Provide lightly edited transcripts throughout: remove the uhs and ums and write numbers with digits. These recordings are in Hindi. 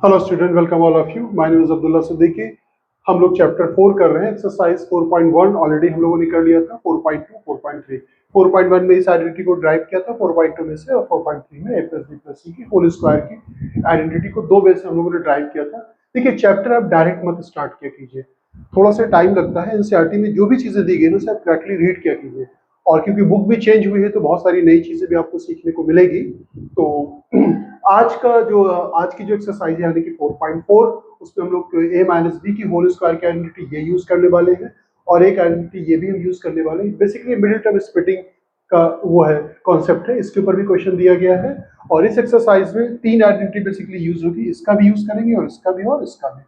Hello student, welcome all of you. My name is Abdullah Siddiqui. हम लोग चैप्टर 4 कर रहे हैं। एक्सरसाइज 4.1 ऑलरेडी हम लोगों ने कर लिया था। 4.2, 4.3, 4.1 में इस आइडेंटिटी को ड्राइव किया था 4.2 में से, और 4.3 में a प्लस बी प्लस सी की होल स्क्वायर की आइडेंटिटी को दो वे से हम लोगों ने ड्राइव किया था। देखिए, चैप्टर आप डायरेक्ट मत स्टार्ट किया कीजिए, थोड़ा सा टाइम लगता है। एनसीईआरटी में जो भी चीजें दी गई ना उसे आप करेक्टली रीड किया कीजिए, और क्योंकि बुक भी चेंज हुई है तो बहुत सारी नई चीजें भी आपको सीखने को मिलेगी। तो आज की जो एक्सरसाइज है यानी कि 4.4, उसमें हम लोग a माइनस बी की होल स्क्वायर की आइडेंटिटी ये यूज करने वाले हैं, और एक आइडेंटिटी ये भी हम यूज करने वाले हैं। बेसिकली मिडिल टर्म स्प्लिटिंग का वो है कॉन्सेप्ट है, इसके ऊपर भी क्वेश्चन दिया गया है। और इस एक्सरसाइज में तीन आइडेंटिटी बेसिकली यूज होगी, इसका भी यूज करेंगे और इसका भी और इसका भी।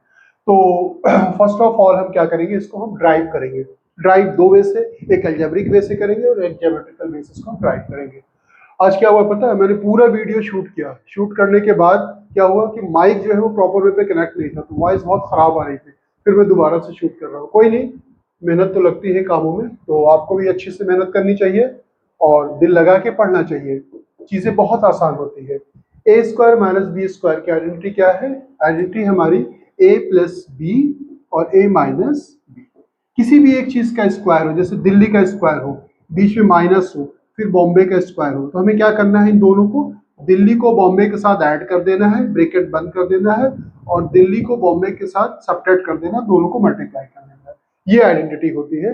तो फर्स्ट ऑफ ऑल हम क्या करेंगे, इसको हम ड्राइव करेंगे। ड्राइव दो वे से, एक अलजेब्रिक वे से करेंगे और एक ज्योमेट्रिकल वे से इसको हम ड्राइव करेंगे। आज क्या हुआ पता है, मैंने पूरा वीडियो शूट किया। शूट करने के बाद क्या हुआ कि माइक जो है वो प्रॉपर वे पे कनेक्ट नहीं था, तो वॉइस बहुत खराब आ रही थी। फिर मैं दोबारा से शूट कर रहा हूँ। कोई नहीं, मेहनत तो लगती है कामों में, तो आपको भी अच्छे से मेहनत करनी चाहिए और दिल लगा के पढ़ना चाहिए। चीजें बहुत आसान होती है। A square minus B square की आइडेंटिटी क्या है? आइडेंटिटी हमारी ए प्लस बी और ए माइनस बी। किसी भी एक चीज का स्क्वायर हो, जैसे दिल्ली का स्क्वायर हो, बीच में माइनस हो, फिर बॉम्बे का स्क्वायर हो, तो हमें क्या करना है, इन दोनों को, दिल्ली को बॉम्बे के साथ ऐड कर देना है, ब्रैकेट बंद कर देना है, और दिल्ली को बॉम्बे के साथ सब्ट्रैक्ट कर देना, दोनों को मल्टीप्लाई कर देना है। ये आइडेंटिटी होती है।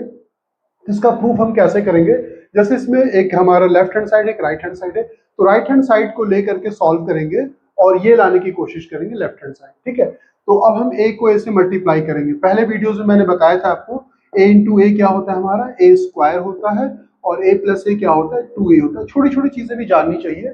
इसका प्रूफ हम कैसे करेंगे? जैसे इसमें एक हमारा लेफ्ट हैंड साइड, एक राइट हैंड साइड है, तो राइट हैंड साइड को लेकर के सॉल्व करेंगे और ये लाने की कोशिश करेंगे लेफ्ट हैंड साइड। ठीक है, तो अब हम ए को ए से मल्टीप्लाई करेंगे। पहले वीडियोज में मैंने बताया था आपको, ए इंटू ए क्या होता है, हमारा ए स्क्वायर होता है, और ए प्लस ए क्या होता है, 2a होता है। छोटी छोटी चीजें भी जाननी चाहिए।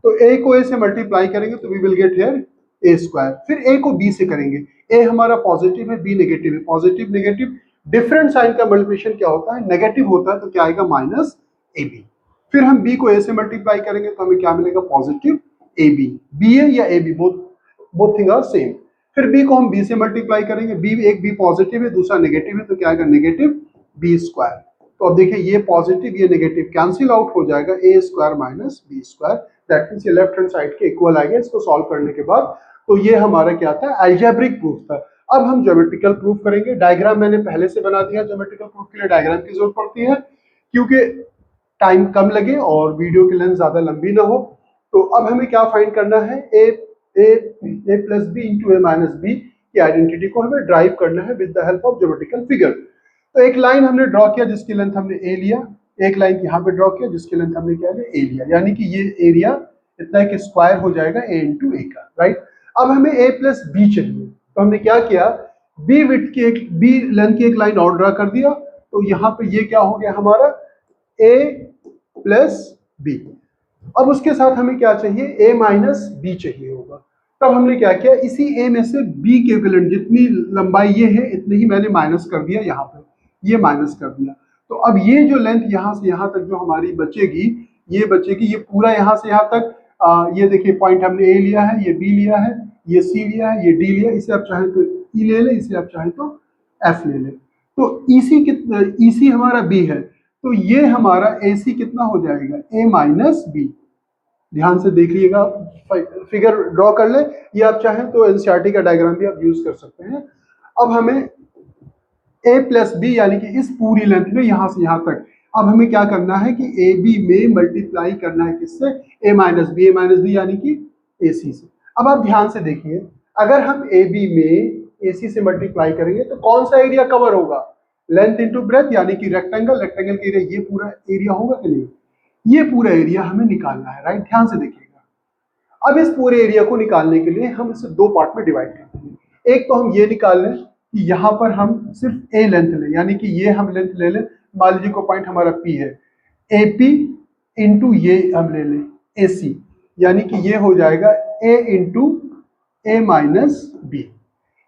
तो ए को ए से मल्टीप्लाई करेंगे तो we will get here a square. फिर ए को बी से करेंगे। ए हमारा पॉजिटिव है, बी नेगेटिव है। पॉजिटिव नेगेटिव डिफरेंट साइन का मल्टीप्लिकेशन क्या होता है, नेगेटिव होता है, तो क्या आएगा, माइनस ए बी। फिर हम बी को ए से मल्टीप्लाई करेंगे तो हमें क्या मिलेगा, positive a b. B a या a b, both thing are same. फिर बी को हम बी से मल्टीप्लाई करेंगे, बी एक बी पॉजिटिव है, दूसरा नेगेटिव है, तो क्या आएगा, नेगेटिव बी स्क्वायर। तो अब देखिए, ये पॉजिटिव ये नेगेटिव कैंसिल आउट हो जाएगा, A square minus B square. That means ये लेफ्ट हैंड साइड के इक्वल आ गया इसको सॉल्व करने के बाद। तो ये हमारा क्या था, अलजेब्रिक प्रूफ था। अब हम ज्योमेट्रिकल प्रूफ करेंगे। डायग्राम मैंने पहले से बना दिया। ज्योमेट्रिकल प्रूफ के लिए डायग्राम की जरूरत पड़ती है क्योंकि टाइम कम लगे और वीडियो की लेंथ ज्यादा लंबी ना हो। तो अब हमें क्या फाइंड करना है, ए प्लस बी इंटू ए माइनस बी की आइडेंटिटी को हमें ड्राइव करना है with the help of geometrical figure. तो एक लाइन हमने ड्रॉ किया जिसकी लेंथ हमने ए लिया, एक लाइन यहाँ पे ड्रॉ किया जिसकी लेंथ हमने क्या लिया, ए लिया, यानी कि ये एरिया इतना एक स्क्वायर हो जाएगा ए इंटू ए का, राइट। अब हमें ए प्लस बी चाहिए, तो हमने क्या किया, बी विड्थ की एक, बी लेंथ की एक लाइन और ड्रॉ कर दिया। तो यहाँ पे ये क्या हो गया हमारा, ए प्लस बी। अब उसके साथ हमें क्या चाहिए, ए माइनस बी चाहिए होगा। तब हमने क्या किया, इसी ए में से बी के इक्विवेलेंट जितनी लंबाई ये है इतनी ही मैंने माइनस कर दिया, यहाँ पे ये माइनस कर दिया। तो अब ये जो लेंथ यहाँ से यहाँ तक जो हमारी बचेगी, ये बचेगी, ये पूरा यहाँ से यहाँ तक, ये देखिए पॉइंट हमने ए लिया है, ये बी लिया है, ये सी लिया है, ये डी लिया, इसे आप चाहें तो ई ले लें, इसे आप चाहें तो एफ ले लें। तो ईसी कितना, ईसी हमारा बी है, तो ये हमारा ए सी कितना हो जाएगा, ए माइनस बी। ध्यान से देखिएगा, फिगर ड्रॉ कर ले, ये आप चाहें तो एनसीईआरटी का डायग्राम भी आप यूज कर सकते हैं। अब हमें ए प्लस बी यानी कि इस पूरी लेंथ में यहां से यहां तक, अब हमें क्या करना है कि ए बी में मल्टीप्लाई करना है किससे, ए माइनस बी यानी कि ए सी से। अब आप ध्यान से देखिए, अगर हम ए बी में ए सी से मल्टीप्लाई करेंगे तो कौन सा एरिया कवर होगा, लेंथ इंटू ब्रेथ यानी कि रेक्टेंगल, रेक्टेंगल के एरिया, ये पूरा एरिया होगा कि नहीं, ये पूरा एरिया हमें निकालना है, राइट। ध्यान से देखिएगा। अब इस पूरे एरिया को निकालने के लिए हम इसे दो पार्ट में डिवाइड करते हैं। एक तो हम ये निकाल लें कि यहाँ पर हम सिर्फ ए लेंथ लें, यानी कि ये हम लेंथ ले लें, मान लीजिए को पॉइंट हमारा पी है, ए पी इंटू ये हम ले लें ए सी, यानी कि ये हो जाएगा ए इंटू ए माइनस बी।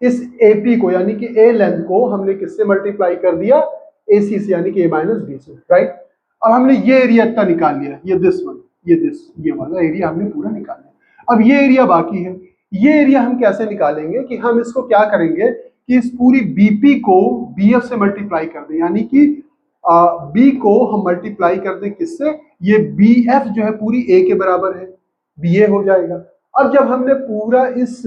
इस ए पी को यानी कि ए लेंथ को हमने किससे मल्टीप्लाई कर दिया, ए सी से यानी कि ए माइनस बी से, राइट। अब हमने ये एरिया इतना निकाल लिया, ये दिस वन, ये वाला एरिया हमने पूरा निकाल लिया। अब ये एरिया बाकी है, ये एरिया हम कैसे निकालेंगे कि हम इसको क्या करेंगे कि इस पूरी बीपी को बीएफ से मल्टीप्लाई कर दें, यानी कि बी को हम मल्टीप्लाई कर दें किससे, ये बी एफ जो है पूरी ए के बराबर है, बी ए हो जाएगा। अब जब हमने पूरा इस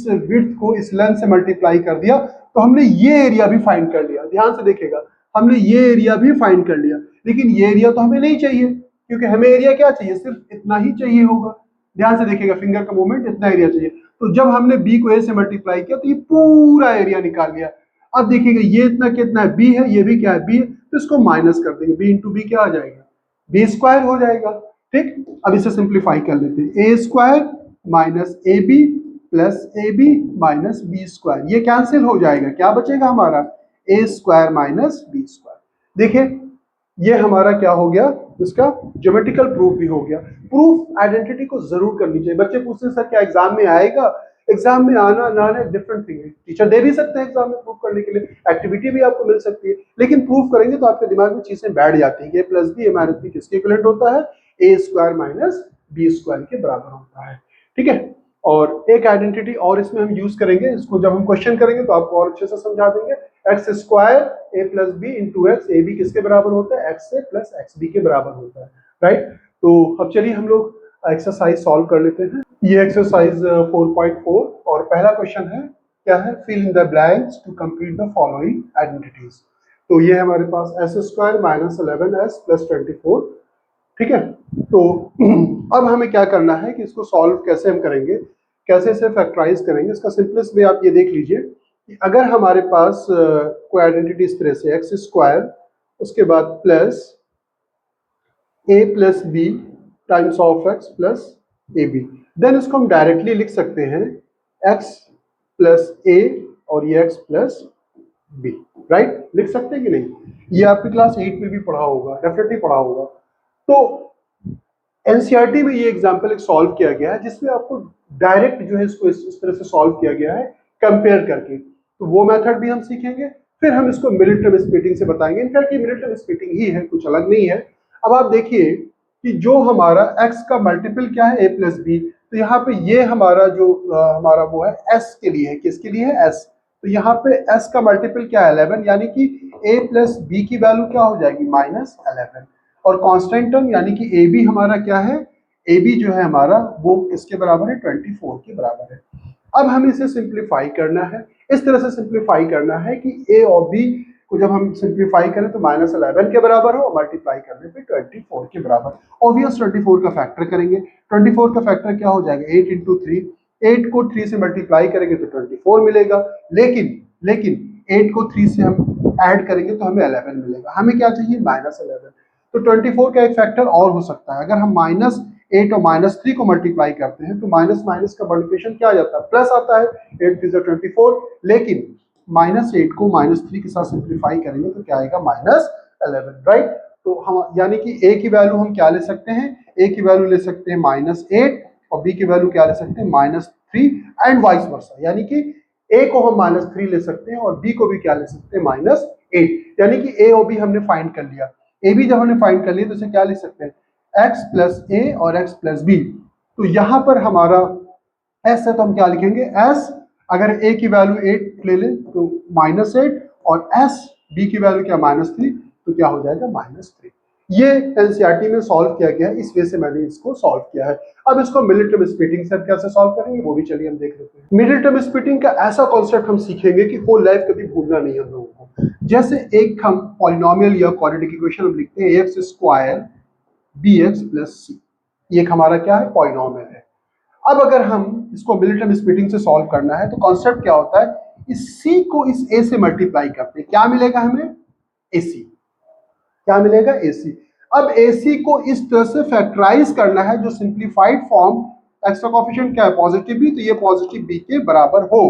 विड्थ को इस लेंथ से मल्टीप्लाई कर दिया तो हमने ये एरिया भी फाइंड कर लिया। ध्यान से देखिएगा, हमने ये एरिया भी फाइंड कर लिया, लेकिन ये एरिया तो हमें नहीं चाहिए, क्योंकि हमें एरिया क्या चाहिए, सिर्फ इतना ही चाहिए होगा। ध्यान से देखिएगा, फिंगर का मूवमेंट, इतना एरिया चाहिए। तो जब हमने बी को ए से मल्टीप्लाई किया तो ये पूरा एरिया निकाल लिया। अब देखिएगा ये इतना कितना है, बी है, ये भी क्या है, बी है, तो इसको माइनस कर देंगे, बी इंटू बी क्या आ जाएगा, बी स्क्वायर हो जाएगा। ठीक, अब इसे सिंप्लीफाई कर लेते हैं, A square minus A B plus A B minus B square, ये कैंसिल हो जाएगा, क्या बचेगा हमारा, A square minus B square. देखिए ये हमारा क्या हो गया, इसका ज्योमेट्रिकल प्रूफ भी हो गया। प्रूफ आइडेंटिटी को जरूर करनी चाहिए। बच्चे पूछते हैं सर क्या एग्जाम में आएगा, एग्जाम में आना ना आना डिफरेंट थिंग है, टीचर दे भी सकते हैं एग्जाम में प्रूफ करने के लिए, एक्टिविटी भी आपको मिल सकती है, लेकिन प्रूफ करेंगे तो आपके दिमाग में चीजें बैठ जाती है। ए प्लस बी ए माइनस बी किसके इक्विवेलेंट होता है, A square minus B square के बराबर होता है। ठीक है, और एक आइडेंटिटी और इसमें हम यूज करेंगे, इसको जब हम क्वेश्चन करेंगे तो आपको और अच्छे से समझा देंगे। X square a plus b into x, a b किसके बराबर होता है, x a plus x b के बराबर होता है, राइट। तो अब चलिए हम लोग एक्सरसाइज सॉल्व कर लेते हैं। ये एक्सरसाइज 4.4 और पहला क्वेश्चन है, क्या है, fill in the blanks to complete the following identities. तो ये हमारे पास S square minus 11s plus 24। ठीक है, तो अब हमें क्या करना है कि इसको सॉल्व कैसे हम करेंगे, कैसे इसे फैक्टराइज करेंगे। इसका सिंपलेस्ट वे आप ये देख लीजिए कि अगर हमारे पास कोई आइडेंटिटी इस तरह से एक्स स्क्वायर, उसके बाद plus a plus b times of x plus A b, then इसको हम डायरेक्टली लिख सकते हैं एक्स प्लस ए और ये एक्स प्लस बी, राइट, लिख सकते हैं कि नहीं। ये आपकी क्लास 8 में भी पढ़ा होगा, डेफिनेटली पढ़ा होगा। तो एनसीईआरटी में ये एग्जांपल एक सॉल्व किया गया है जिसमें आपको डायरेक्ट जो है इसको इस तरह से सॉल्व किया गया है कंपेयर करके। तो वो मेथड भी हम सीखेंगे, फिर हम इसको मिडिल टर्म स्प्लिटिंग से बताएंगे। इनफैक्ट ये मिडिल टर्म स्प्लिटिंग ही है, कुछ अलग नहीं है। अब आप देखिए कि जो हमारा x का मल्टीपल क्या है, a प्लस बी, तो यहाँ पे ये हमारा जो हमारा वो है s के लिए है, किसके लिए है, s। तो यहाँ पे s का मल्टीपल क्या है, 11, यानी कि a प्लस बी की वैल्यू क्या हो जाएगी, माइनस 11। और कांस्टेंट टर्म यानी कि ए बी हमारा क्या है, ए बी जो है हमारा वो किसके बराबर है, 24 के बराबर है। अब हम इसे सिंप्लीफाई करना है, इस तरह से सिंप्लीफाई करना है कि ए और बी को जब हम सिंप्लीफाई करें तो माइनस 11 के बराबर हो और मल्टीप्लाई करने पे 24 के बराबर। ऑब्वियस 24 का फैक्टर करेंगे, 24 का फैक्टर क्या हो जाएगा, 8 इंटू 3, 8 को 3 से मल्टीप्लाई करेंगे तो 24 मिलेगा, लेकिन 8 को 3 से हम ऐड करेंगे तो हमें 11 मिलेगा। हमें क्या चाहिए, माइनस 11। तो 24 का एक फैक्टर और हो सकता है, अगर हम माइनस 8 और माइनस 3 को मल्टीप्लाई करते हैं तो माइनस माइनस का मल्टीप्लिकेशन क्या आ जाता है, प्लस आता है, 8 3 24, लेकिन माइनस 8 को माइनस 3 के साथ सिंप्लीफाई करेंगे तो क्या आएगा, माइनस 11, राइट। तो हम यानी कि a की वैल्यू हम क्या ले सकते हैं, a की वैल्यू ले सकते हैं माइनस 8 और b की वैल्यू क्या ले सकते हैं, माइनस 3 एंड वाइस वर्सा, यानी कि a को हम माइनस 3 ले सकते हैं और b को भी क्या ले सकते हैं, माइनस 8, यानी कि a और b हमने फाइंड कर लिया। ए बी जब हमने फाइंड कर लिया तो इसे क्या लिख सकते हैं, x प्लस ए और x प्लस बी। तो यहां पर हमारा s है तो हम क्या लिखेंगे, s, अगर a की वैल्यू 8 ले लें तो माइनस 8 और s b की वैल्यू क्या, माइनस 3, तो क्या हो जाएगा, माइनस 3। ये एनसीईआरटी में सॉल्व किया गया है, इस वे से मैंने इसको सॉल्व किया है। अब इसको मिडिल टर्म स्प्लिटिंग से कैसे सॉल्व करेंगे वो भी चलिए हम देख लेते हैं। मिडिल टर्म स्प्लिटिंग का ऐसा कॉन्सेप्ट हम सीखेंगे कि होल लाइफ कभी भूलना नहीं हम लोगों को। जैसे एक हम पॉलिनोमियल या क्वाड्रेटिक इक्वेशन हम लिखते हैं x square B X plus C, ये हमारा क्या है, पॉलिनोमियल है। अब अगर हम इसको मिडिल टर्म स्प्लिटिंग से सॉल्व करना है तो कॉन्सेप्ट क्या होता है, इस सी को इस ए से मल्टीप्लाई करते हैं, क्या मिलेगा हमें, ए सी, क्या मिलेगा, ए सी। अब ए सी को इस तरह से फैक्टराइज करना है जो सिंप्लीफाइड फॉर्म, एक्स का कोएफिशिएंट क्या है, पॉजिटिव बी, तो ये पॉजिटिव बी के बराबर हो।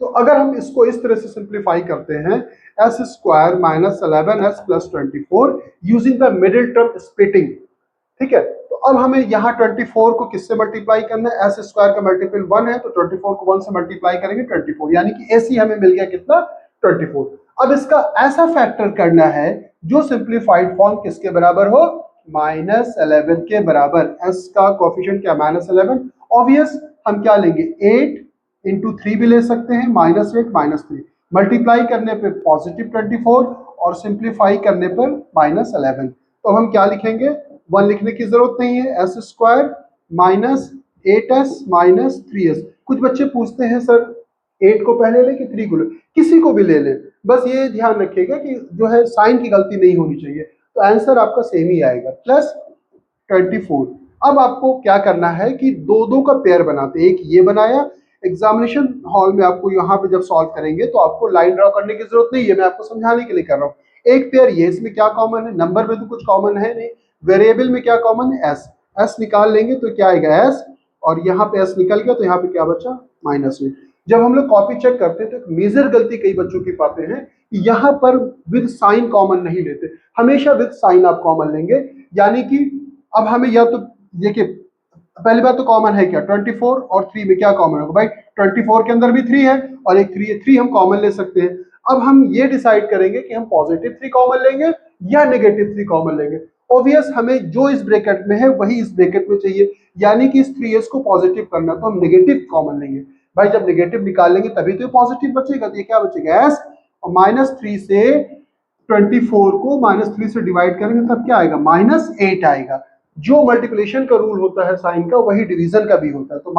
तो अगर हम इसको इस तरह से सिंप्लीफाई करते हैं, S square minus 11s plus 24 using the middle term splitting, ठीक है। तो अब हमें यहाँ 24 को किससे मल्टीप्लाई करना है, एस स्क्वायर का मल्टीपल 1 है तो 24 को 1 से मल्टीप्लाई करेंगे 24, यानी कि एसी हमें मिल गया कितना, 24। अब इसका ऐसा फैक्टर करना है जो सिंप्लीफाइड फॉर्म किसके बराबर हो, माइनस 11 के बराबर। एस का कोएफिशिएंट क्या, माइनस 11, ऑब्वियस हम क्या लेंगे, 8 इंटू 3 भी ले सकते हैं, माइनस 8 माइनस 3, मल्टीप्लाई करने पर पॉजिटिव 24 और सिंप्लीफाई करने पर माइनस 11। तो हम क्या लिखेंगे, 1 लिखने की जरूरत नहीं है, S square minus 8s minus 3s। कुछ बच्चे पूछते हैं सर 8 को पहले ले कि 3 को ले, किसी को भी ले ले, बस ये ध्यान रखिएगा कि जो है साइन की गलती नहीं होनी चाहिए। तो आंसर आपका सेम ही आएगा, प्लस 24। अब आपको क्या करना है कि दो दो का पेयर बनाते हैं। एक ये बनाया, एग्जामिनेशन हॉल में आपको यहाँ पे जब सॉल्व करेंगे तो आपको लाइन ड्रॉ करने की जरूरत नहीं है, मैं आपको समझाने के लिए कर रहा हूँ। एक पेयर ये, इसमें क्या कॉमन है, नंबर में तो कुछ कॉमन है नहीं, वेरिएबल में क्या कॉमन है, एस। एस निकाल लेंगे तो क्या आएगा एस, और यहाँ पे एस निकल गया तो यहाँ पे क्या बचा, -8। जब हम लोग कॉपी चेक करते हैं तो एक मेजर गलती कई बच्चों की पाते हैं कि यहाँ पर विद साइन कॉमन नहीं लेते, हमेशा विद साइन आप कॉमन लेंगे। यानी कि अब हमें या तो देखिए, पहली बात तो कॉमन है क्या, 24 और 3 में क्या कॉमन होगा भाई, 24 के अंदर भी 3 है और एक 3 है, 3 हम कॉमन ले सकते हैं। अब हम ये डिसाइड करेंगे कि हम पॉजिटिव 3 कॉमन लेंगे या नेगेटिव 3 कॉमन लेंगे। ऑब्वियस हमें जो इस ब्रैकेट में है वही इस ब्रैकेट में चाहिए, यानी कि इस 3s को पॉजिटिव करना, तो हम नेगेटिव कॉमन लेंगे। भाई जब नेगेटिव निकालेंगे तभी तो पॉजिटिव बचेगा, तो ये क्या बचेगा एस, और -3 से 24 को -3 से डिवाइड करेंगे तब क्या आएगा, -8 आएगा। जो मल्टीप्लिकेशन का रूल होता है साइन का वही डिवीजन का भी होता है। तो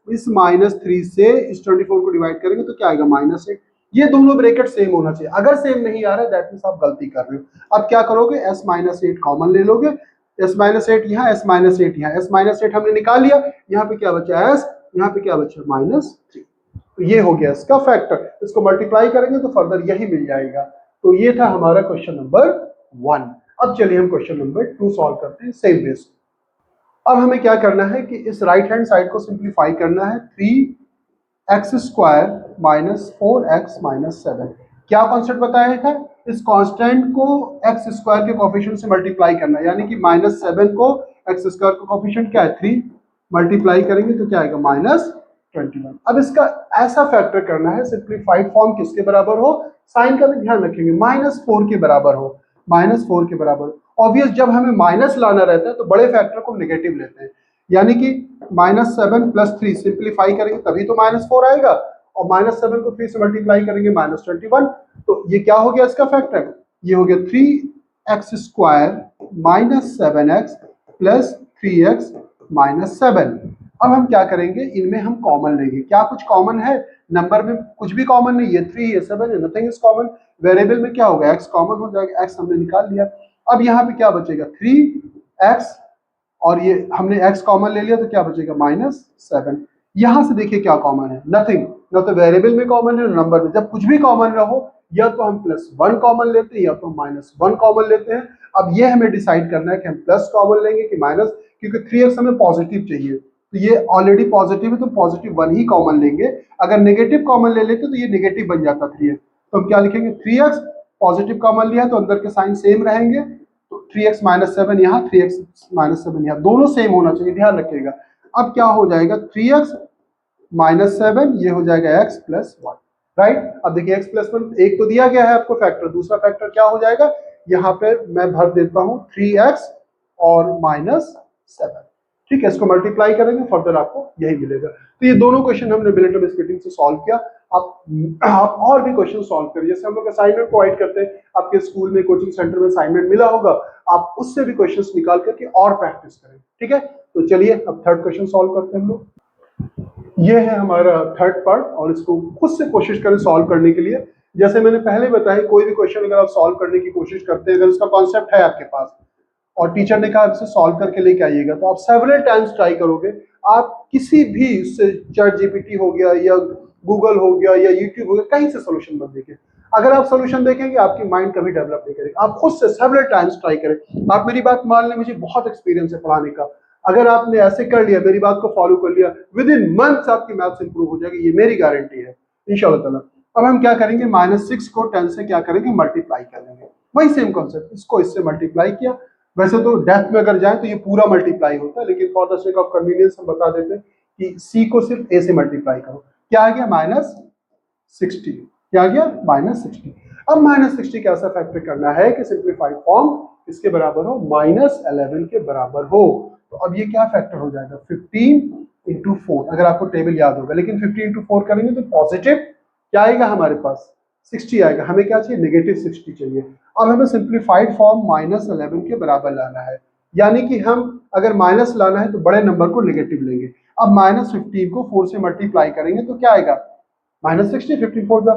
इस -3 से इस 24 को डिवाइड करेंगे तो क्या आएगा, -8। ये दोनों ब्रैकेट सेम होना चाहिए, अगर सेम नहीं आ रहा है दैट मींस आप गलती कर रहे हो। अब क्या करोगे, s-8 कॉमन ले लोगे, s-8 यहाँ, s-8 यहाँ, s-8 हमने निकाल लिया, यहाँ पे क्या बचा s, यहाँ पे क्या बचा -3। तो ये हो गया इसका फैक्टर, इसको मल्टीप्लाई करेंगे तो फर्दर यही मिल जाएगा। तो ये था हमारा क्वेश्चन नंबर 1। अब चलिए हम क्वेश्चन नंबर 2 सॉल्व करते हैं सेम बेस। अब हमें क्या करना है कि इस राइट हैंड साइड को सिंप्लीफाई करना है, 3x² माइनस 4x माइनस 7। क्या कॉन्सेप्ट बताया था, इस कांस्टेंट को x² के कोफिशिएंट से मल्टीप्लाई करना है, यानी कि -7 को x² का कोफिशिएंट क्या है 3, मल्टीप्लाई करेंगे तो क्या आएगा -21। अब इसका ऐसा फैक्टर करना है सिंप्लीफाइड फॉर्म किसके बराबर हो, साइन का भी ध्यान रखेंगे, -4 के बराबर हो, -4 के बराबर। ऑब्वियस जब हमें माइनस लाना रहता है तो बड़े फैक्टर को नेगेटिव लेते हैं, यानी कि -7 + 3 सिंप्लीफाई करेंगे तभी तो -4 आएगा, और -7 को 3 से मल्टीप्लाई करेंगे -21। तो ये क्या हो गया इसका फैक्टर, ये हो गया 3x² - 7x + 3x - 7। अब हम क्या करेंगे, इनमें हम कॉमन लेंगे, क्या कुछ कॉमन है, नंबर में कुछ भी कॉमन नहीं है, 3 है 7 है, नथिंग इज कॉमन। वेरिएबल में क्या होगा, x कॉमन हो जाएगा, x हमने निकाल लिया। अब यहाँ पे क्या बचेगा 3x, और ये हमने x कॉमन ले लिया तो क्या बचेगा -7। यहां से देखिए क्या कॉमन है, नथिंग, ना तो वेरिएबल में कॉमन है ना नंबर में। जब कुछ भी कॉमन रहो या तो हम +1 कॉमन लेते हैं या तो -1 कॉमन लेते हैं। अब ये हमें डिसाइड करना है कि हम प्लस कॉमन लेंगे कि माइनस, क्योंकि 3x हमें पॉजिटिव चाहिए, तो ये ऑलरेडी पॉजिटिव है तो +1 ही कॉमन लेंगे। अगर नेगेटिव कॉमन ले लेते तो ये नेगेटिव बन जाता 3x, तो हम क्या लिखेंगे 3x, पॉजिटिव कॉमन लिया तो अंदर के साइन सेम रहेंगे, तो 3x - 7 यहाँ, 3x - 7 यहाँ, दोनों सेम होना चाहिए, ध्यान रखिएगा। अब क्या हो जाएगा 3x - 7, ये हो जाएगा x + 1, राइट। अब देखिए x + 1 एक तो दिया गया है आपको फैक्टर, दूसरा फैक्टर क्या हो जाएगा, यहाँ पे मैं भर देता हूँ 3x और -7, ठीक है। इसको मल्टीप्लाई करेंगे फर्दर आपको यही मिलेगा। तो ये दोनों क्वेश्चन हमने मिलिटरी स्प्लिटिंग से सॉल्व किया। आप और भी क्वेश्चन सॉल्व करिए, जैसे हम लोग असाइनमेंट प्रोवाइड करते हैं, आपके स्कूल में कोचिंग सेंटर में असाइनमेंट मिला होगा, आप उससे भी क्वेश्चंस निकाल करके और प्रैक्टिस करें, ठीक है। तो चलिए अब थर्ड क्वेश्चन सॉल्व करते हैं हम लोग। ये है हमारा थर्ड पार्ट, और इसको खुद से कोशिश करें सॉल्व करने के लिए। जैसे मैंने पहले बताया, कोई भी क्वेश्चन अगर आप सॉल्व करने की कोशिश करते हैं, अगर उसका कॉन्सेप्ट है आपके पास और टीचर ने कहा इसे सॉल्व करके लेके आइएगा, तो आप सेवरल टाइम्स ट्राई करोगे। आप किसी भी उससे चैट जीपीटी हो गया या गूगल हो गया या यूट्यूब हो गया, कहीं से सोल्यूशन मत देखें। अगर आप सोल्यूशन देखेंगे आपकी माइंड कभी डेवलप नहीं करेगा। आप खुद से सेवरल टाइम्स ट्राई करें। आप मेरी बात मान लें, मुझे बहुत एक्सपीरियंस है पढ़ाने का, अगर आपने ऐसे कर लिया, मेरी बात को फॉलो कर लिया, विद इन मंथ्स आपकी मैथ्स इंप्रूव हो जाएगी, ये मेरी गारंटी है इंशाल्लाह ताला। अब हम क्या करेंगे, -6 को 10 से क्या करेंगे मल्टीप्लाई कर लेंगे, वही सेम कॉन्सेप्ट, इसको इससे मल्टीप्लाई किया। वैसे तो डेप्थ में अगर जाए तो ये पूरा मल्टीप्लाई होता है, लेकिन for the sake of convenience हम बता देते हैं कि c को सिर्फ a से मल्टीप्लाई करो। क्या आ गया -60, क्या आ गया -60। अब -60 का ऐसा फैक्टर करना है कि सिंप्लीफाइड फॉर्म इसके बराबर हो, -11 के बराबर हो। तो अब ये क्या फैक्टर हो जाएगा 15 × 4, अगर आपको टेबल याद होगा, लेकिन 15 × 4 करेंगे तो पॉजिटिव क्या आएगा हमारे पास 60 आएगा। हमें क्या चाहिए, -60 चाहिए। अब हमें सिंप्लीफाइड फॉर्म -11 के बराबर लाना है, यानी कि हम अगर माइनस लाना है तो बड़े नंबर को नेगेटिव लेंगे। अब -15 को 4 से मल्टीप्लाई करेंगे तो क्या आएगा, -60, 15 4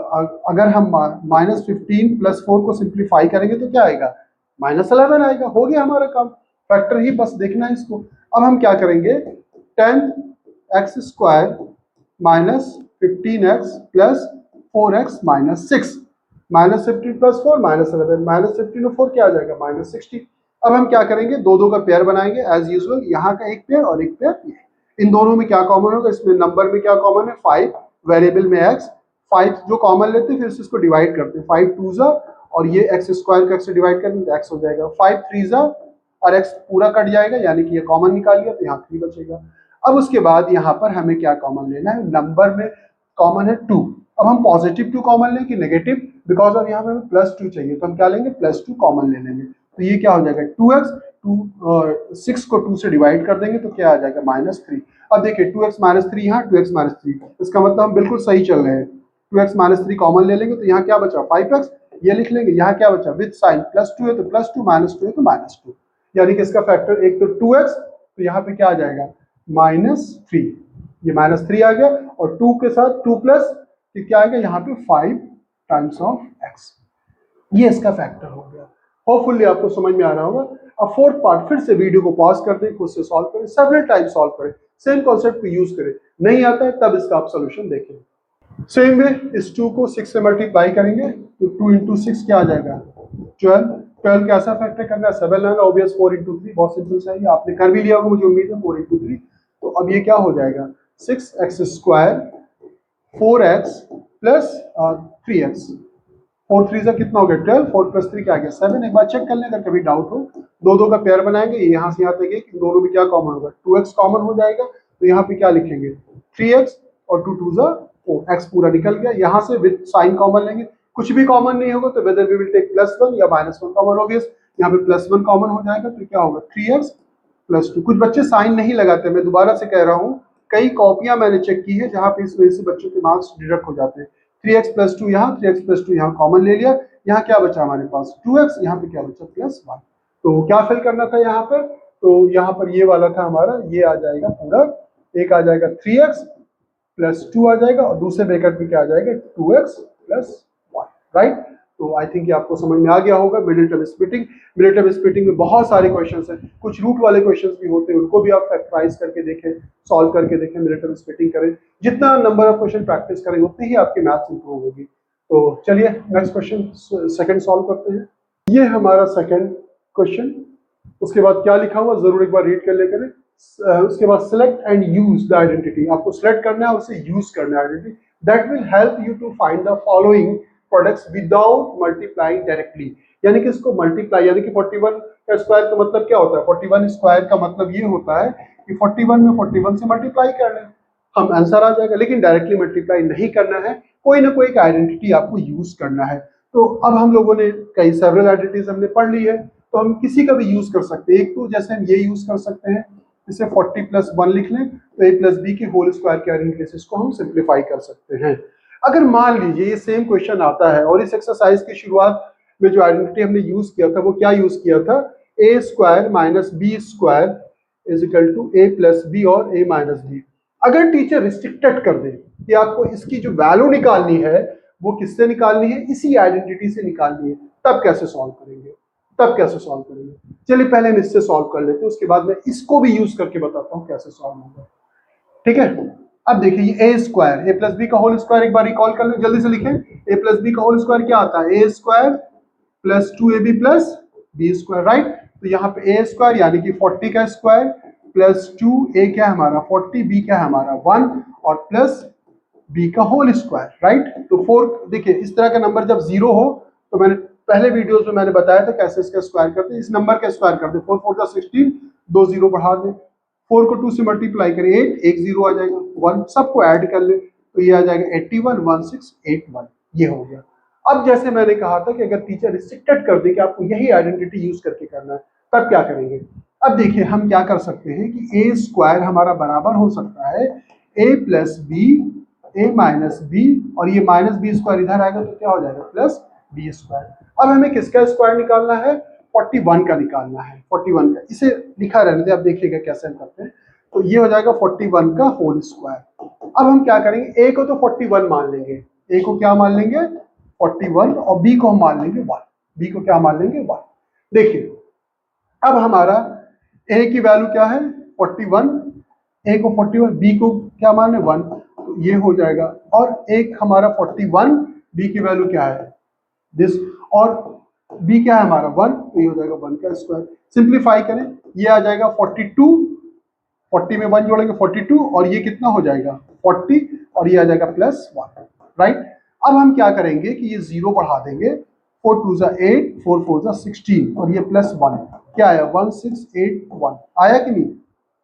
और अगर हम -15 + 4 को सिंप्लीफाई करेंगे तो क्या आएगा, -11 आएगा। हो गया हमारा काम, फैक्टर ही बस देखना है इसको। अब हम क्या करेंगे, 10x² -15x + 4x - 6, -15 + 4 -11, -15 और 4 क्या आ जाएगा, -60। अब हम क्या करेंगे, दो दो का पेयर बनाएंगे एज यूजुअल, यहाँ का एक पेयर और एक पेयर ये। इन दोनों में क्या कॉमन होगा, इसमें नंबर में क्या कॉमन है, 5, वेरिएबल में x, 5 जो कॉमन लेते हैं फिर से इसको डिवाइड करते हैं, 5 2 जा और ये x² को x से डिवाइड करेंगे तो x हो जाएगा, 5 3 जा और x पूरा कट जाएगा, यानी कि ये कॉमन निकाल लिया तो यहाँ 3 बचेगा। अब उसके बाद यहाँ पर हमें क्या कॉमन लेना है, नंबर में कॉमन है 2। अब हम पॉजिटिव 2 कॉमन लें कि नेगेटिव, बिकॉज अब यहाँ पे हमें +2 चाहिए तो हम क्या लेंगे, +2 कॉमन ले लेंगे। तो ये क्या हो जाएगा, 2x, 6 को 2 से डिवाइड कर देंगे तो क्या आ जाएगा, -3। अब देखिए 2x - 3 यहाँ, 2x - 3, इसका मतलब हम बिल्कुल सही चल रहे हैं। 2x - 3 कॉमन ले लेंगे तो यहाँ क्या बचा, 5x, ये लिख लेंगे, यहाँ क्या बचा, विद साइन +2 है तो +2, -2 है तो -2, यानी कि इसका फैक्टर एक तो 2x, तो यहाँ पे क्या आ जाएगा, -3, ये -3 आ गया और 2 के साथ 2 प्लस क्या आएगा यहाँ पे 5 टाइम्स ऑफ x, ये इसका फैक्टर हो गया। होपफुली आपको समझ में आ रहा होगा। अब फोर्थ पार्ट फिर से वीडियो को पॉज कर दें, खुद से सॉल्व करें, सेवरल टाइम सॉल्व करें, सेम कॉन्सेप्ट को यूज करें, नहीं आता है तब इसका आप सोल्यूशन देखें। सेम वे इस 2 को 6 से मल्टीप्लाई करेंगे तो 2 × 6 क्या आ जाएगा, 12। 12 कैसा फैक्टर करना है, 7 लाना, ऑब्वियस 4 × 3, बहुत सिंपल सा है, आपने कर भी लिया होगा मुझे उम्मीद है, 4 × 3। तो अब ये क्या हो जाएगा, 6x² 4x + 3x, 4 3 से कितना हो गया 12, 4 + 3 क्या आ गया 7। एक बार चेक कर लें अगर कभी डाउट हो, दो दो का पेयर बनाएंगे, यहाँ से यहाँ तक कि दोनों में क्या कॉमन होगा, 2x कॉमन हो जाएगा तो यहाँ पे क्या लिखेंगे 3x और 2 2 जा 4, x पूरा निकल गया। यहाँ से विद साइन कॉमन लेंगे, कुछ भी कॉमन नहीं होगा तो वेदर वी विल टेक +1 या -1 कॉमन, ऑब्वियस यहाँ पे +1 कॉमन हो जाएगा तो क्या होगा 3x + 2। कुछ बच्चे साइन नहीं लगाते, मैं दोबारा से कह रहा हूँ, कई कॉपियां मैंने चेक की है जहाँ पे इस वजह से बच्चों के मार्क्स डिडक्ट हो जाते हैं। 3x + 2 यहाँ, 3x + 2 यहाँ कॉमन ले लिया, यहाँ क्या बचा हमारे पास 2x, यहाँ पे क्या बचा +1। तो क्या फिल करना था यहाँ पर, तो यहाँ पर ये वाला था हमारा, ये आ जाएगा पूरा, एक आ जाएगा 3x + 2 आ जाएगा और दूसरे ब्रैकेट में क्या आ जाएगा 2x + 1, राइट। तो आई थिंक ये आपको समझ में आ गया होगा। Middle term splitting, middle term splitting में बहुत सारे क्वेश्चंस हैं, कुछ रूट वाले क्वेश्चंस भी होते हैं, उनको भी आप फैक्टराइज करके देखें, सॉल्व करके देखें, मिडिल टर्म स्प्लिटिंग करें। जितना नंबर ऑफ क्वेश्चन प्रैक्टिस करेंगे उतनी ही आपकी मैथ्स इंप्रूव होगी। तो चलिए नेक्स्ट क्वेश्चन सेकंड सॉल्व करते हैं। ये हमारा सेकंड क्वेश्चन, उसके बाद क्या लिखा हुआ जरूर एक बार रीड कर ले करें। उसके बाद select and use the identity, आपको सिलेक्ट करना है और उसे यूज करना है identity, that will help you to find the following products without multiplying directly. यानी कि इसको मल्टीप्लाई, यानी कि 41 का स्क्वायर का मतलब क्या होता है, 41 स्क्वायर का मतलब ये होता है कि 41 में 41 से मल्टीप्लाई कर लें, हम आंसर आ जाएगा। लेकिन डायरेक्टली मल्टीप्लाई नहीं करना है, कोई ना कोई एक आइडेंटिटी आपको यूज करना है। तो अब हम लोगों ने कई सेवरल आइडेंटिटीज हमने पढ़ ली है, तो हम किसी का भी यूज कर सकते हैं। एक तो जैसे हम ये यूज कर सकते हैं, इसे 40 + 1 लिख लें तो a + b के होल स्क्वायर के आइडेंटिटीज को हम सिंप्लीफाई कर सकते हैं। अगर मान लीजिए ये सेम क्वेश्चन आता है और इस एक्सरसाइज की शुरुआत में जो आइडेंटिटी हमने यूज किया था वो क्या यूज किया था, a² - b² = a + b और a - b। अगर टीचर रिस्ट्रिक्टेड कर दे कि आपको इसकी जो वैल्यू निकालनी है वो किससे निकालनी है, इसी आइडेंटिटी से निकालनी है, तब कैसे सॉल्व करेंगे, तब कैसे सॉल्व करेंगे। चलिए पहले हम इससे सॉल्व कर लेते हैं, उसके बाद मैं इसको भी यूज करके बताता हूं कैसे सॉल्व होगा, ठीक है। अब देखिए ये a² a + b का होल स्क्वायर एक बार रिकॉल कर लें, जल्दी से लिखें। a + b का होल स्क्वायर क्या आता है, a² + 2ab + b², राइट। तो यहाँ पे a² यानी कि 40 का स्क्वायर प्लस 2a क्या है हमारा 40, b क्या है हमारा 1 और प्लस b का होल स्क्वायर, राइट। तो 4, देखिए इस तरह का नंबर जब 0 हो तो मैंने पहले वीडियोस में मैंने बताया था कैसे इसका स्क्वायर करते हैं, इस नंबर का स्क्वायर करते हैं, 4 4 जा 16, 2 0 बढ़ा दें, 4 को 2 से मल्टीप्लाई करें 8, एक 0 आ जाएगा, 1 सबको ऐड कर ले तो ये आ जाएगा 81 1681, ये हो गया। अब जैसे मैंने कहा था कि अगर टीचर रिस्ट्रिक्टेड कर दे कि आपको यही आइडेंटिटी यूज करके करना है, तब क्या करेंगे। अब देखिए हम क्या कर सकते हैं कि a² हमारा बराबर हो सकता है a + b a - b और ये -b² इधर आएगा तो क्या हो जाएगा +b²। अब हमें किसका स्क्वायर निकालना है, 41 का निकालना है, 41 का। इसे लिखा रहने दे, आप देखिएगा कैसे हम करते हैं। तो ये हो जाएगा 41 का होल स्क्वायर। अब हम क्या करेंगे, ए को तो 41 मान लेंगे, ए को क्या मान लेंगे 41, और बी को हम मान लेंगे 1। बी को क्या मान लेंगे 1। देखिए अब हमारा ए की वैल्यू क्या है 41, ए को 41, बी को क्या माने 1, तो ये हो जाएगा। और एक हमारा 41, बी की वैल्यू क्या है दिस, और बी क्या है हमारा 1, तो ये हो जाएगा 1 का स्क्वायर। सिंप्लीफाई करें, ये आ जाएगा 42, 40 में 1 जोड़ेंगे 42, और ये कितना हो जाएगा 40, और ये आ जाएगा +1, राइट। अब हम क्या करेंगे कि ये 0 बढ़ा देंगे, 4 2 8, 4 4 16, और ये +1 क्या आया 1681 आया कि नहीं।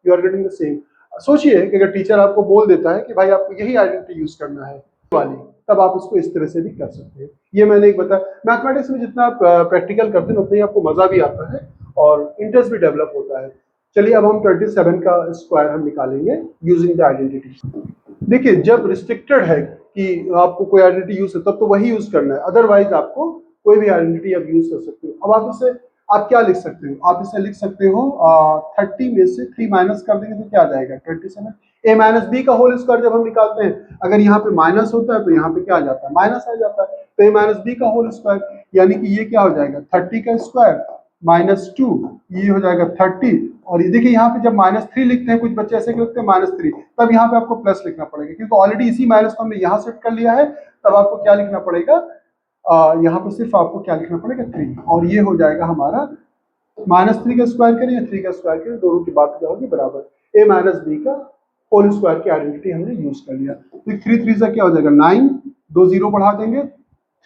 You are getting the same. सोचिए कि अगर टीचर आपको बोल देता है कि भाई आपको यही आइडेंटिटी यूज करना है वाली, तब आप इसको इस तरह से भी कर सकते हैं। ये मैंने एक बताया, मैथमेटिक्स में जितना आप प्रैक्टिकल करते हैं उतना ही आपको मजा भी आता है और इंटरेस्ट भी डेवलप होता है। चलिए अब हम 27 का स्क्वायर हम निकालेंगे यूजिंग द आइडेंटिटी। देखिए जब रिस्ट्रिक्टेड है कि आपको कोई आइडेंटिटी यूज है तब तो वही यूज करना है, अदरवाइज आपको कोई भी आइडेंटिटी आप यूज कर सकते हो। अब आप इसे आप क्या लिख सकते हो, आप इसे लिख सकते हो 30 में से 3 माइनस कर देंगे तो क्या आ जाएगा 27। ए माइनस बी का होल स्क्वायर जब हम निकालते हैं, अगर यहाँ पे माइनस होता है तो यहाँ पे क्या आ जाता है माइनस आ जाता है, तो ए माइनस बी का होल स्क्वायर, यानी कि ये क्या हो जाएगा 30 का स्क्वायर -2, ये हो जाएगा 30। और ये देखिए यहाँ पे जब -3 लिखते हैं, कुछ बच्चे ऐसे लिखते हैं -3, तब यहाँ पे आपको प्लस लिखना पड़ेगा, क्योंकि ऑलरेडी इसी माइनस को हमने यहाँ सेट कर लिया है। तब आपको क्या लिखना पड़ेगा, यहाँ पे सिर्फ आपको क्या लिखना पड़ेगा 3, और ये हो जाएगा हमारा -3 का स्क्वायर करें या 3 का स्क्वायर करें, दोनों की बात क्या होगी बराबर। ए माइनस बी का होल स्क्वायर की आइडेंटिटी हमने यूज कर लिया। तो 3 3 क्या हो जाएगा 9, 2 0 बढ़ा देंगे,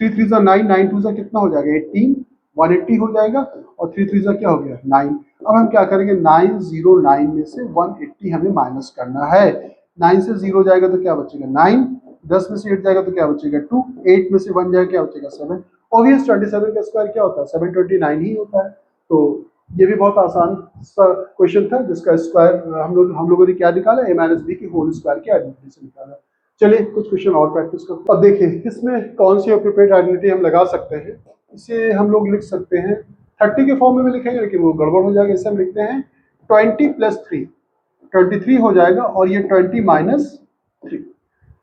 3 3 9, 9 2 कितना हो जाएगा 18, 180 हो जाएगा, और 3 3 क्या हो गया 9। अब हम क्या करेंगे 909 में से 180 हमें माइनस करना है। 9 से 0 जाएगा तो क्या बचेगा 9, 10 में से 8 जाएगा तो क्या बचेगा 2, 8 में से 1 जाएगा क्या बचेगा 7। ऑब्वियस 27 का स्क्वायर क्या होता है 729 ही होता है। तो ये भी बहुत आसान सा क्वेश्चन था जिसका स्क्वायर हम लोगों ने क्या निकाला, ए माइनस बी की होल स्क्वायर की आइडेंटिटी से निकाला। चलिए कुछ क्वेश्चन और प्रैक्टिस करते हैं। अब देखिए इसमें कौन सी अप्रोप्रिएट आइडेंटिटी हम लगा सकते हैं। इसे हम लोग लिख सकते हैं 30 के फॉर्म में भी लिखेंगे, लेकिन वो गड़बड़ हो जाएगा। इसे हम लिखते हैं 20 + 3, 23 हो जाएगा, और ये 20 - 3,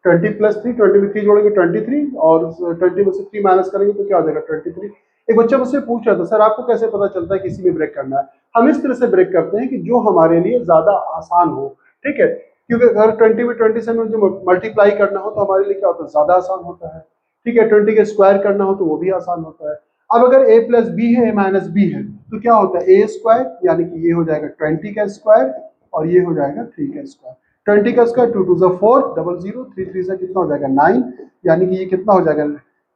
20 + 3, 20 में 3 जोड़ेंगे 23, और 20 में से 3 माइनस करेंगे तो क्या हो जाएगा 23। एक बच्चा मुझसे पूछ रहा था सर आपको कैसे पता चलता है किसी में ब्रेक करना है। हम इस तरह से ब्रेक करते हैं कि जो हमारे लिए ज्यादा आसान हो, ठीक है, क्योंकि अगर 20 में 20 से जो मल्टीप्लाई करना हो तो हमारे लिए क्या होता है ज्यादा आसान होता है, ठीक है। 20 के स्क्वायर करना हो तो वो भी आसान होता है। अब अगर a + b है, a - b है, तो क्या होता है a स्क्वायर, यानी कि ये हो जाएगा 20 का स्क्वायर, और ये हो जाएगा 3 का स्क्वायर। 20 का स्क्वायर 2 2 4, 00, 3 3 से कितना हो जाएगा 9, यानी कि ये कितना हो जाएगा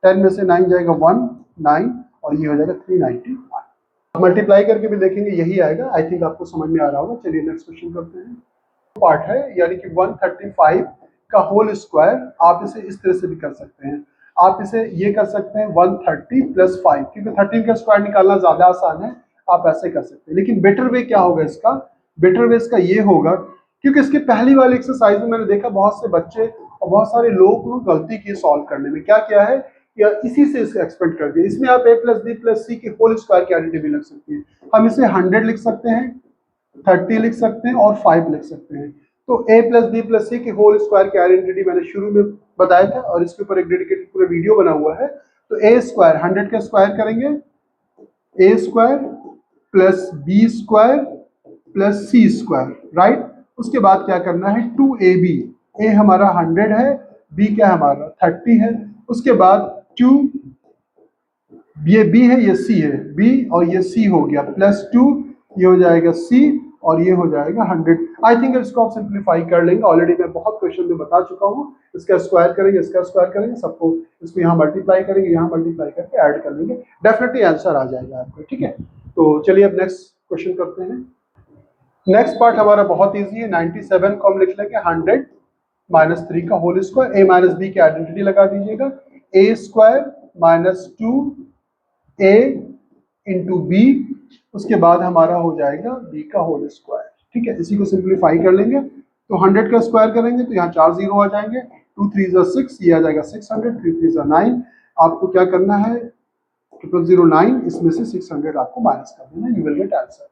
10 में से 9 जाएगा 1, 9, और ये हो जाएगा 391। मल्टीप्लाई करके भी देखेंगे यही आएगा। आई थिंक आपको समझ में आ रहा होगा। चलिए नेक्स्ट क्वेश्चन करते हैं। पार्ट है, यानी कि 135 का होल स्क्वायर। आप इसे इस तरह से भी कर सकते हैं, आप इसे ये कर सकते हैं 130 + 5, क्योंकि 13 का स्क्वायर निकालना ज्यादा आसान है, आप ऐसे कर सकते हैं। लेकिन बेटर वे क्या होगा इसका, बेटर वे इसका ये होगा, क्योंकि इसके पहली वाली एक्सरसाइज में मैंने देखा बहुत से बच्चे और बहुत सारे लोग गलती की सॉल्व करने में। क्या किया है, या इसी से इसको एक्सपेंड कर दिया। इसमें आप a + b + c की होल स्क्वायर की आइडेंटिटी लिख सकते हैं। हम इसे 100 लिख सकते हैं, 30 लिख सकते हैं, और 5 लिख सकते हैं। तो a + b + c की होल स्क्वायर की आइडेंटिटी मैंने शुरू में बताया था, और इसके ऊपर एक डेडिकेटेड पूरा वीडियो बना हुआ है। तो a स्क्वायर 100 का स्क्वायर करेंगे, a square + b square + c square, right. उसके बाद क्या करना है 2ab, a हमारा 100 है, b क्या हमारा 30 है। उसके बाद 2, ये b है, ये c है, b और ये c हो गया +2, ये हो जाएगा c, और ये हो जाएगा 100। आई थिंक इसको आप सिंप्लीफाई कर लेंगे। ऑलरेडी मैं बहुत क्वेश्चन में बता चुका हूँ। इसका स्क्वायर करेंगे, इसका स्क्वायर करेंगे, सबको इसको यहाँ मल्टीप्लाई करेंगे, यहाँ मल्टीप्लाई करके ऐड कर लेंगे, डेफिनेटली आंसर आ जाएगा आपको, ठीक है। तो चलिए अब नेक्स्ट क्वेश्चन करते हैं। नेक्स्ट पार्ट हमारा बहुत ईजी है। 97 को हम लिख लेंगे 100 - 3 का होल स्क्वायर। a - b की आइडेंटिटी लगा दीजिएगा, a स्क्वायर -2a × b, उसके बाद हमारा हो जाएगा b का होल स्क्वायर, ठीक है। इसी को सिंप्लीफाई कर लेंगे, तो 100 का स्क्वायर करेंगे तो यहाँ 4 0 आ जाएंगे, 2 3 6, ये आ जाएगा 600, 3 3 9। आपको क्या करना है 0009, इसमें से 600 आपको माइनस कर देना, यू विल गेट आंसर।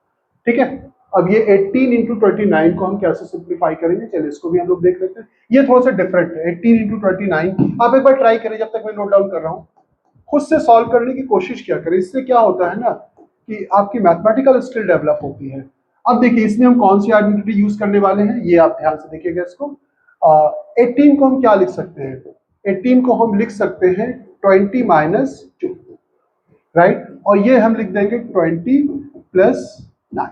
ठीक है, अब ये 18 इंटू 29 को हम कैसे सिंप्लीफाई करेंगे, चलिए इसको भी हम लोग देख लेते हैं। ये थोड़ा सा डिफरेंट है, 18 इंटू 29। आप एक बार ट्राई करें, जब तक मैं नोट डाउन कर रहा हूँ, खुद से सॉल्व करने की कोशिश क्या करें। इससे क्या होता है ना कि आपकी मैथमेटिकल स्किल डेवलप होती है। अब देखिए इसमें हम कौन सी आइडेंटिटी यूज करने वाले हैं, ये आप ध्यान से देखिएगा इसको। 18 को हम क्या लिख सकते हैं, 18 को हम लिख सकते हैं 20 माइनस 2, राइट, और ये हम लिख देंगे 20 प्लस 9।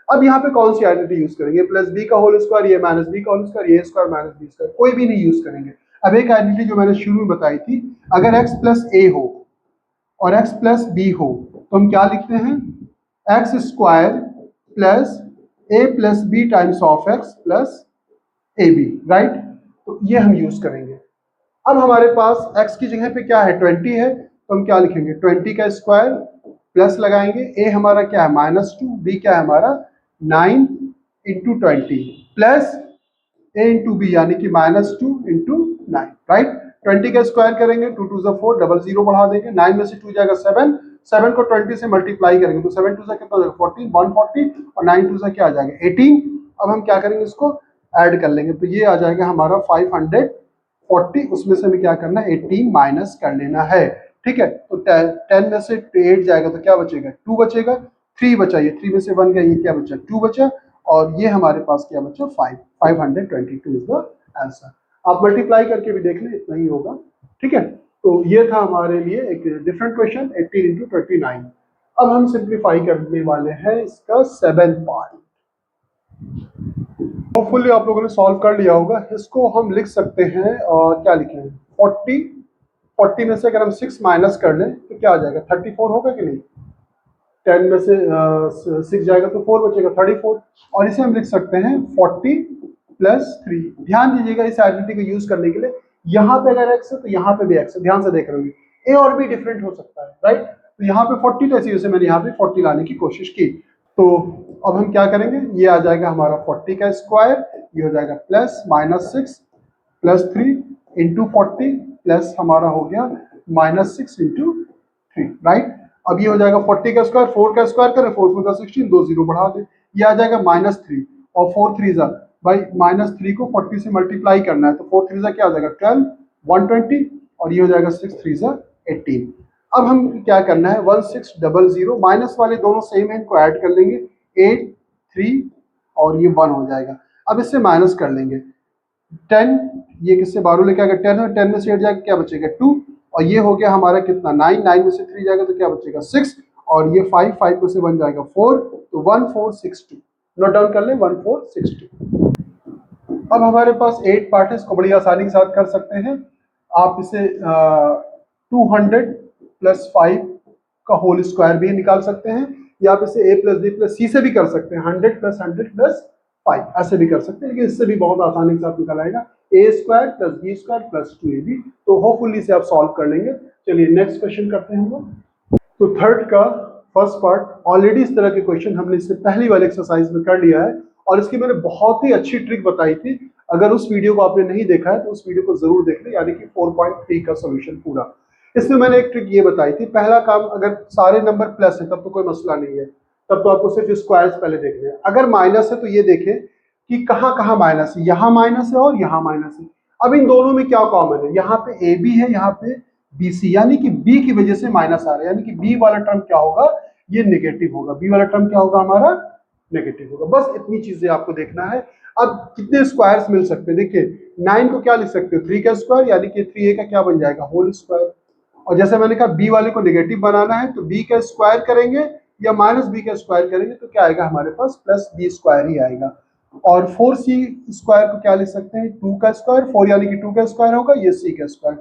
अब यहाँ पे कौन सी आइडेंटिटी यूज करेंगे, प्लस बी का होल स्क्वायर, ये माइनस बी का होल स्क्वायर, ये स्क्वायर माइनस बी स्क्वायर, कोई भी नहीं यूज करेंगे। अब एक आइडेंटिटी जो मैंने शुरू में बताई थी, अगर x प्लस ए हो और x प्लस बी हो तो हम क्या लिखते हैं, x square plus a plus b times of x plus A b, right. तो ये हम यूज करेंगे। अब हमारे पास x की जगह पे क्या है, 20 है, तो हम क्या लिखेंगे, 20 का स्क्वायर प्लस लगाएंगे, a हमारा क्या है -2, b क्या है हमारा 9 into 20 plus a into b यानी कि -2 इंटू 9, राइट। 20 का स्क्वायर करेंगे, 2 2 4, डबल जीरो बढ़ा देंगे, 9 में से 2 जाएगा 7, 7 को 20 से मल्टीप्लाई करेंगे तो 7 2 से कितना हो जाएगा 14, 140, और 9 2 से क्या आ जाएगा 18। अब हम क्या करेंगे, इसको ऐड कर लेंगे, तो ये आ जाएगा हमारा 540, उसमें से हमें क्या करना है 18 माइनस कर लेना है। ठीक है, तो 10 में से 8 जाएगा तो क्या बचेगा 2 बचेगा, 3 बचा, ये 3 में से 1 गया, ये क्या बचा 2 बचा, और ये हमारे पास क्या बचा 522 इज द आंसर। आप मल्टीप्लाई करके भी देख लें, इतना ही होगा। ठीक है, तो ये था हमारे लिए एक डिफरेंट क्वेश्चन 18 इंटू 29। अब हम सिंप्लीफाई करने वाले हैं इसका 7th पार्ट। होपफुली आप लोगों ने सॉल्व कर लिया होगा। इसको हम लिख सकते हैं, और क्या लिखें 40 में से अगर हम 6 माइनस कर लें तो क्या आ जाएगा 34 होगा कि नहीं, 10 में से 6 जाएगा तो 4 बचेगा 34, और इसे हम लिख सकते हैं 40 प्लस 3। ध्यान दीजिएगा इस आइडेंटिटी को यूज करने के लिए, यहाँ पे अगर x है तो यहाँ पे भी x है, ध्यान से देख रहे होंगे, ए और भी डिफरेंट हो सकता है, राइट। तो यहाँ पे 40 तो ऐसी वजह से मैंने यहाँ पे 40 लाने की कोशिश की। तो अब हम क्या करेंगे, ये आ जाएगा हमारा 40 का स्क्वायर, ये हो जाएगा प्लस -6 प्लस 3 इंटू 40 प्लस हमारा हो गया -6 इंटू 3, राइट। अब ये हो जाएगा 40 का स्क्वायर, 4 का स्क्वायर करें, 4 4 16, 2 जीरो बढ़ा दें, ये आ जाएगा -3, और 4 3 जा भाई -3 को 40 से मल्टीप्लाई करना है, तो 4 3 जा क्या हो जाएगा 12, 120, और ये हो जाएगा 6 3 जा 18। अब हम क्या करना है 1600, माइनस वाले दोनों सेम है, इनको ऐड कर लेंगे, 8 3 और ये 1 हो जाएगा। अब इससे माइनस कर लेंगे 10, ये किससे 12 लेके आएगा 10, और 10 में से 8 जाएगा क्या बचेगा 2, और ये हो गया हमारा कितना 9, 9 में से 3 जाएगा तो क्या बचेगा 6, और ये 5, 5 में से 1 जाएगा 4, तो 1462। नोट डाउन कर ले 1462। अब हमारे पास 8 पार्ट है, इसको बड़ी आसानी के साथ कर सकते हैं। आप इसे 200 प्लस 5 का होल स्क्वायर भी निकाल सकते हैं, या आप इसे a प्लस बी प्लस सी से भी कर सकते हैं, 100 प्लस 100 प्लस 5 ऐसे भी कर सकते हैं, लेकिन इससे भी बहुत आसानी के साथ निकल आएगा a square plus B square plus 2ab। तो होपफुली इसे आप सॉल्व कर लेंगे। चलिए नेक्स्ट क्वेश्चन करते हैं हम लोग। तो थर्ड का फर्स्ट पार्ट, ऑलरेडी इस तरह के क्वेश्चन हमने इससे पहली वाले एक्सरसाइज में कर लिया है, और इसकी मैंने बहुत ही अच्छी ट्रिक बताई थी। अगर उस वीडियो को आपने नहीं देखा है तो उस वीडियो को जरूर देख लें, यानी कि 4.3 का सोल्यूशन पूरा। इसमें मैंने एक ट्रिक ये बताई थी, पहला काम, अगर सारे नंबर प्लस है तब तो कोई मसला नहीं है, तब तो आपको सिर्फ स्क्वायर्स पहले देखने हैं। अगर माइनस है तो ये देखें कि कहाँ कहाँ माइनस है, यहाँ माइनस है और यहाँ माइनस है। अब इन दोनों में क्या कॉमन है, यहाँ पे ए बी है, यहाँ पे बी सी, यानी कि बी की वजह से माइनस आ रहा है, यानी कि बी वाला टर्म क्या होगा, ये नेगेटिव होगा, बी वाला टर्म क्या होगा हमारा नेगेटिव होगा। बस इतनी चीजें आपको देखना है। अब कितने स्क्वायर्स मिल सकते हैं, देखिए 9 को क्या लिख सकते हो 3 का स्क्वायर, यानी कि 3a का क्या बन जाएगा होल स्क्वायर, और जैसे मैंने कहा बी वाले को नेगेटिव बनाना है तो बी का स्क्वायर करेंगे या माइनस बी का स्क्वायर करेंगे तो क्या आएगा हमारे पास प्लस बी स्क्वायर ही आएगा। और 4c स्क्वायर को क्या लिख सकते हैं 2 का स्क्वायर, 4 यानी कि 2 का स्क्वायर होगा, ये c का स्क्वायर।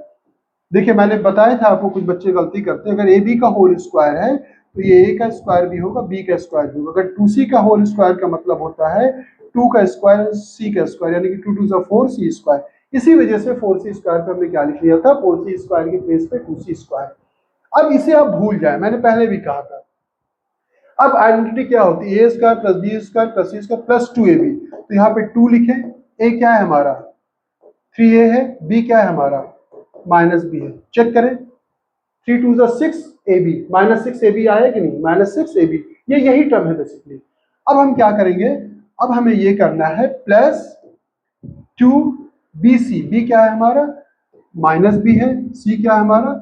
देखिए मैंने बताया था आपको, कुछ बच्चे गलती करते हैं, अगर ए बी का होल स्क्वायर है तो ये a का स्क्वायर भी होगा, b का स्क्वायर भी होगा। अगर 2c का होल स्क्वायर का मतलब होता है 2 का स्क्वायर c का स्क्वायर, यानी कि 2 2 जा 4c स्क्वायर। इसी वजह से 4c स्क्वायर पे हमने क्या लिख लिया था, 4c स्क्वायर के प्लेस पे 2c स्क्वायर। अब इसे आप भूल जाए, मैंने पहले भी कहा था। अब आइडेंटिटी क्या होती है, A square plus B square plus C square plus 2ab। तो यहाँ पे 2 लिखे, a क्या है हमारा 3a है, b क्या है हमारा -b है। चेक करें 3 2 6 AB, -6AB आया कि नहीं, -6AB, ये यही टर्म है बेसिकली। अब हम क्या करेंगे, अब हमें ये करना है प्लस 2BC, बी क्या है हमारा -B है, सी क्या है हमारा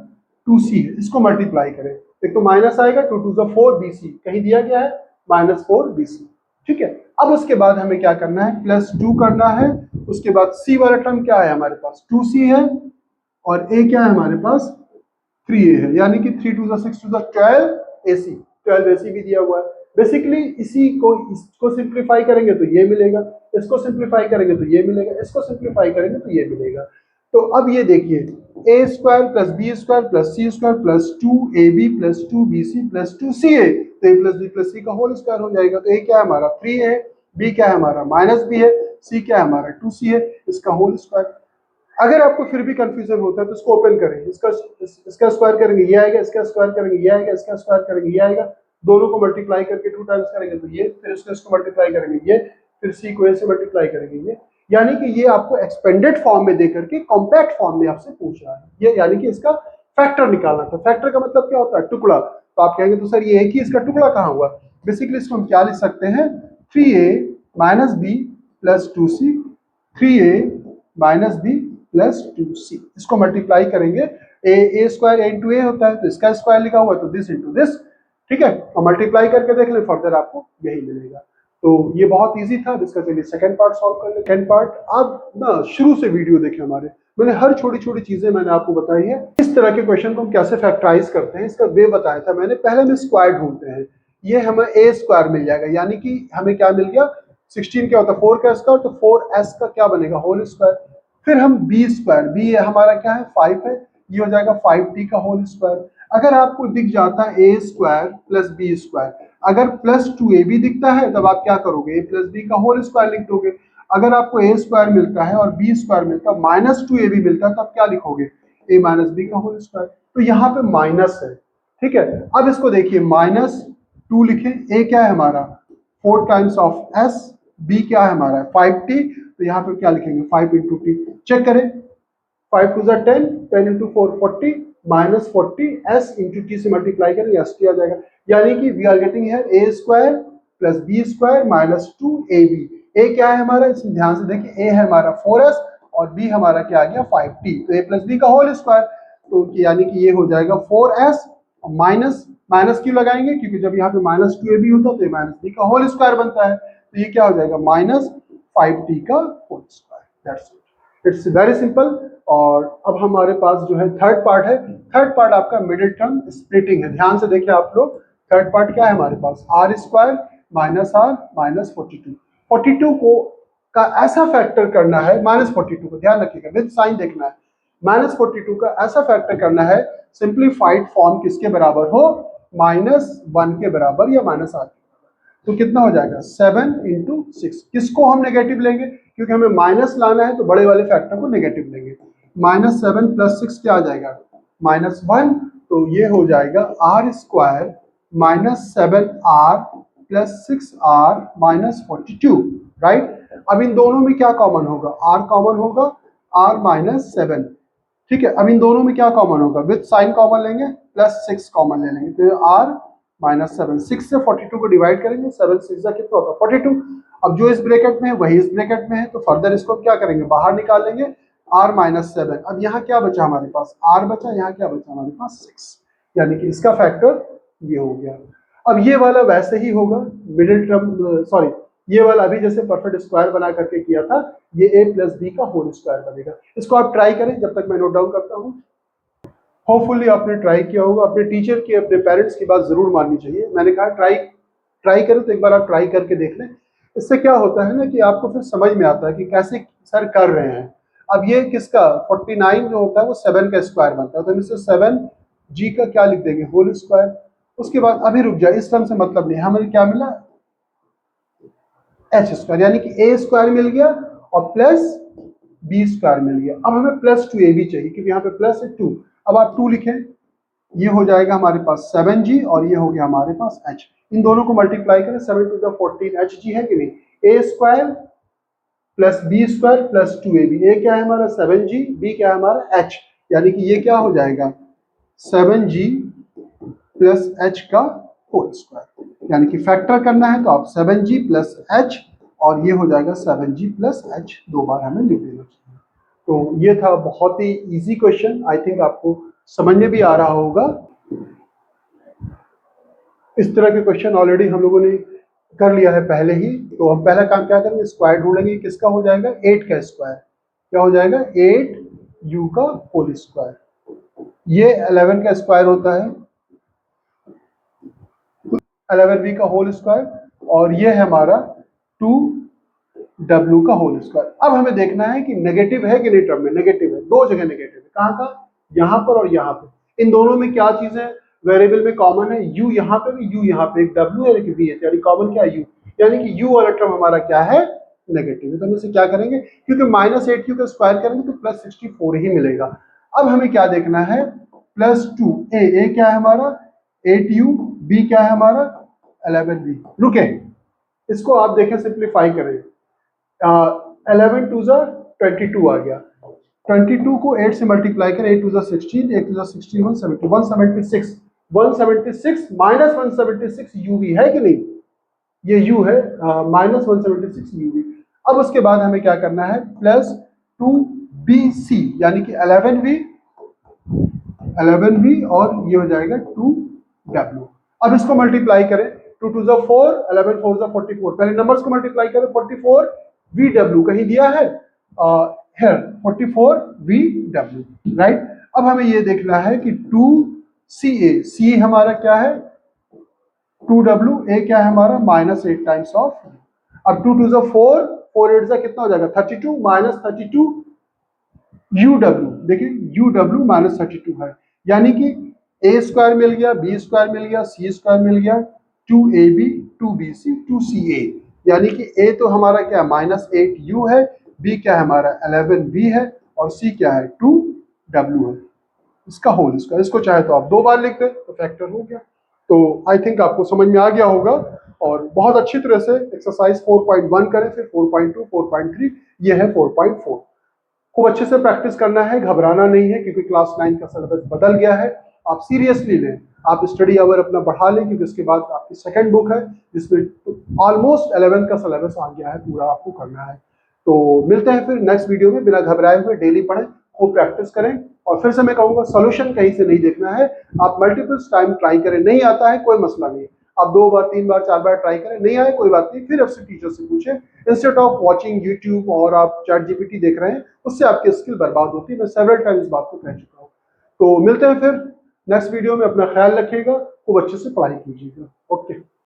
2C है, इसको मल्टीप्लाई करें, एक तो माइनस आएगा, 2 2 4BC, कहीं दिया गया है -4BC, ठीक है। अब उसके बाद हमें क्या करना है, +2 करना है, उसके बाद C वाला टर्म क्या है हमारे पास 2C है, और A क्या है हमारे पास 3A है, यानी कि 3 2 6 2 12AC, 12AC भी दिया हुआ है। बेसिकली इसको सिंप्लीफाई करेंगे तो ये मिलेगा, इसको सिंप्लीफाई करेंगे तो ये मिलेगा, इसको सिंप्लीफाई करेंगे तो ये मिलेगा। तो अब ये देखिए a² + b² + c² + 2ab + 2bc + 2ca, तो a + b + c का होल स्क्वायर हो जाएगा। तो a क्या है हमारा 3 है, b क्या है हमारा -b है, c क्या है हमारा 2c है, इसका होल स्क्वायर। अगर आपको फिर भी कंफ्यूजन होता है तो इसको ओपन करें, इसका स्क्वायर करेंगे ये आएगा, इसका स्क्वायर करेंगे ये आएगा, इसका स्क्वायर करेंगे ये आएगा, दोनों को मल्टीप्लाई करके 2 टाइम्स करेंगे तो ये, फिर इसको मल्टीप्लाई करेंगे ये, फिर c को a से मल्टीप्लाई करेंगे ये, यानी कि ये आपको एक्सपेंडेड फॉर्म में देकर के कॉम्पैक्ट फॉर्म में आपसे पूछ रहा है ये, यानी कि इसका फैक्टर निकालना था। फैक्टर का मतलब क्या होता है, टुकड़ा। तो आप कहेंगे तो सर ये एक ही, इसका टुकड़ा कहाँ हुआ, बेसिकली इसको हम क्या लिख सकते हैं 3a - b + 2c, 3a - b + 2c, इसको मल्टीप्लाई करेंगे, a² a होता है तो इसका स्क्वायर लिखा हुआ है तो दिस इंटू दिस, ठीक है, और मल्टीप्लाई करके देख ले, फर्दर आपको यही मिलेगा। तो ये बहुत इजी था। इसका चलिए सेकंड पार्ट सॉल्व कर ले। सेकंड पार्ट आप ना शुरू से वीडियो देखें हमारे, मैंने हर छोटी छोटी चीजें मैंने आपको बताई है। इस तरह के क्वेश्चन को हम कैसे फैक्टराइज करते हैं इसका वे बताया था मैंने। पहले हम स्क्वायर ढूंढते हैं, ये हमें a² मिल जाएगा, यानी कि हमें क्या मिल गया 16 क्या होता है 4 का स्क्वायर, तो 4s का क्या बनेगा होल स्क्वायर। फिर हम b² b हमारा क्या है 5 है, ये हो जाएगा 5t का होल स्क्वायर। अगर आपको दिख जाता है a² + b², अगर +2ab दिखता है तब आप क्या करोगे a + b का होल स्क्वायर लिख दोगे। अगर आपको a² मिलता है और b² मिलता है, -2ab मिलता है, तब क्या लिखोगे a - b का होल स्क्वायर। तो यहाँ पे माइनस है, ठीक है। अब इसको देखिए -2 लिखें, a क्या है हमारा 4 टाइम्स ऑफ s, b क्या है हमारा 5t, तो यहाँ पे क्या लिखेंगे 5 × t। चेक करें 5 2 10, 10 × 4 40, -40 s × t से मल्टीप्लाई करेंगे s t आ जाएगा, यानी कि we are getting here a² + b² - 2ab। a क्या है हमारा, इसमें ध्यान से देखिए, a है हमारा 4s और b हमारा क्या आ गया 5t, तो a + b का होल स्क्वायर, तो यानी कि ये हो जाएगा 4s और माइनस क्यों लगाएंगे, क्योंकि जब यहाँ पे -2ab होता है तो ये -b का होल स्क्वायर बनता है, तो ये क्या हो जाएगा -5t का whole square. That's it, it's very simple. और अब हमारे पास जो है थर्ड पार्ट है। थर्ड पार्ट आपका मिडिल टर्म स्प्लिटिंग है। ध्यान से देखिए आप लोग, थर्ड पार्ट क्या है हमारे पास r² - r -42, 42 को का ऐसा फैक्टर करना है, -42 को ध्यान रखिएगा, विद साइन देखना है, -42 का ऐसा फैक्टर करना है सिंप्लीफाइड फॉर्म किसके बराबर हो, -1 के बराबर या -8 के बराबर। तो कितना हो जाएगा 7 × 6, किसको हम नेगेटिव लेंगे, क्योंकि हमें माइनस लाना है तो बड़े वाले फैक्टर को नेगेटिव लेंगे। -7 + 6 क्या आ जाएगा -1, तो ये हो जाएगा r² - 7r + 6r - 42, राइट। अब इन दोनों में क्या कॉमन होगा, r कॉमन होगा, r - 7, ठीक है। अब इन दोनों में क्या कॉमन होगा, विद साइन कॉमन लेंगे, +6 कॉमन ले लेंगे, तो r -7, 6 से 42 को डिवाइड करेंगे, 7 6 कितना होगा 42। अब जो इस ब्रैकेट में है वही इस ब्रैकेट में है, तो फर्दर इसको क्या करेंगे बाहर निकाल लेंगे, r - 7। अब यहाँ क्या बचा हमारे पास r बचा, यहाँ क्या बचा हमारे पास 6, यानी कि इसका फैक्टर ये हो गया। अब ये वाला वैसे ही होगा मिडिल टर्म, सॉरी ये वाला अभी जैसे परफेक्ट स्क्वायर बना करके किया था, ये a + b का होल स्क्वायर बनेगा। इसको आप ट्राई करें जब तक मैं नोट डाउन करता हूँ। होपफुली आपने ट्राई किया होगा, अपने टीचर की अपने पेरेंट्स की बात जरूर माननी चाहिए। मैंने कहा ट्राई करें, तो एक बार आप ट्राई करके देख लें। इससे क्या होता है ना कि आपको फिर समझ में आता है कि कैसे सर कर रहे हैं। अब ये किसका 49 जो होता है वो 7 का स्क्वायर बनता है, तो इससे 7g का क्या लिख देंगे होल स्क्वायर। उसके बाद अभी रुक जाए, इस टर्म से मतलब नहीं, हमें क्या मिला h², यानी कि a² मिल गया और +b² मिल गया। अब हमें +2ab चाहिए, क्योंकि यहाँ पे प्लस है 2। अब आप 2 लिखें, ये हो जाएगा हमारे पास 7g और ये हो गया हमारे पास h। इन दोनों को मल्टीप्लाई करें, 7 × 14 hg है कि नहीं, a² + b² + 2ab। a क्या है हमारा 7g, b क्या है हमारा h, यानी कि ये क्या हो जाएगा 7g प्लस h का होल स्क्वायर, यानी कि फैक्टर करना है तो आप 7g प्लस h और ये हो जाएगा 7g प्लस h, दो बार हमें लिख देना चाहिए। तो ये था बहुत ही इजी क्वेश्चन, आई थिंक आपको समझ में भी आ रहा होगा। इस तरह के क्वेश्चन ऑलरेडी हम लोगों ने कर लिया है पहले ही। तो हम पहला काम क्या करेंगे, स्क्वायर ढूंढेंगे, किसका हो जाएगा 8 का स्क्वायर, क्या हो जाएगा 8u का होल स्क्वायर। ये 11 का स्क्वायर होता है 11v का होल स्क्वायर, और ये है हमारा 2w का होल स्क्वायर। अब हमें देखना है कि नेगेटिव है कि नहीं, टर्म में नेगेटिव है, दो जगह नेगेटिव है, कहाँ का, यहाँ पर और यहाँ पे। इन दोनों में क्या चीज है, वेरिएबल में कॉमन है, u यहाँ पे भी, u यहाँ पे, एक w है एक v है, यानी कॉमन क्या है u, यानी कि u वाला टर्म हमारा क्या है, नेगेटिव है। तो हम इसे क्या करेंगे, क्योंकि -8u का स्क्वायर करेंगे तो +64 ही मिलेगा। अब हमें क्या देखना है, +2 a क्या है हमारा 8u, b क्या है हमारा 11v। रुके, इसको आप देखें, सिंप्लीफाई करें, 11 टू ज़ा 22 आ गया, 22 को 8 से मल्टीप्लाई करें, 8 टू ज़ा 16, 8 टू ज़ा 16 170, 176 176 माइनस 176 यूवी है कि नहीं, ये u है, माइनस 176 यूवी। अब उसके बाद हमें क्या करना है, +2bc यानी कि 11v और ये हो जाएगा 2w। अब इसको मल्टीप्लाई करें, 2 टू ज़ा 4, 11 4 ज़ा 44, पहले नंबर्स को मल्टीप्लाई करें, 44 VW कहीं दिया है, 44 VW, राइट। अब हमें ये देखना है कि 2CA, C हमारा क्या है 2W, A क्या है हमारा -8 टाइम्स ऑफ। अब 2 टू ज़ा 4, 4 8 ज़ा कितना हो जाएगा 32, -32 UW, देखिए UW -32 है, यानी कि a स्क्वायर मिल गया, b स्क्वायर मिल गया, c स्क्वायर मिल गया, 2ab 2bc 2ca, यानी कि a तो हमारा क्या -8u है, b क्या है हमारा 11v है, और c क्या है 2w है, इसका होल स्क्वायर। इसको चाहे तो आप दो बार लिख दें तो फैक्टर हो गया। तो आई थिंक आपको समझ में आ गया होगा, और बहुत अच्छी तरह से एक्सरसाइज 4.1 करें, फिर 4.2 4.3, ये है 4.4। खूब अच्छे से प्रैक्टिस करना है, घबराना नहीं है, क्योंकि क्लास 9 का सिलेबस बदल गया है। आप सीरियसली लें, आप स्टडी आवर अपना बढ़ा लें, क्योंकि उसके बाद आपकी सेकंड बुक है जिसमें ऑलमोस्ट 11 का सिलेबस आ गया है, पूरा आपको करना है। तो मिलते हैं फिर नेक्स्ट वीडियो में, बिना घबराए हुए डेली पढ़ें, खूब प्रैक्टिस करें, और फिर से मैं कहूँगा सोल्यूशन कहीं से नहीं देखना है, आप मल्टीपल टाइम ट्राई करें, नहीं आता है कोई मसला नहीं, आप 2 बार 3 बार 4 बार ट्राई करें, नहीं आए कोई बात नहीं, फिर आपसे टीचर से पूछें, इंस्टेड ऑफ वॉचिंग यूट्यूब और आप ChatGPT देख रहे हैं, उससे आपकी स्किल बर्बाद होती है। मैं सेवरल टाइम इस बात को कह चुका हूँ। तो मिलते हैं फिर नेक्स्ट वीडियो में, अपना ख्याल रखिएगा, खूब अच्छे से पढ़ाई कीजिएगा। ओके।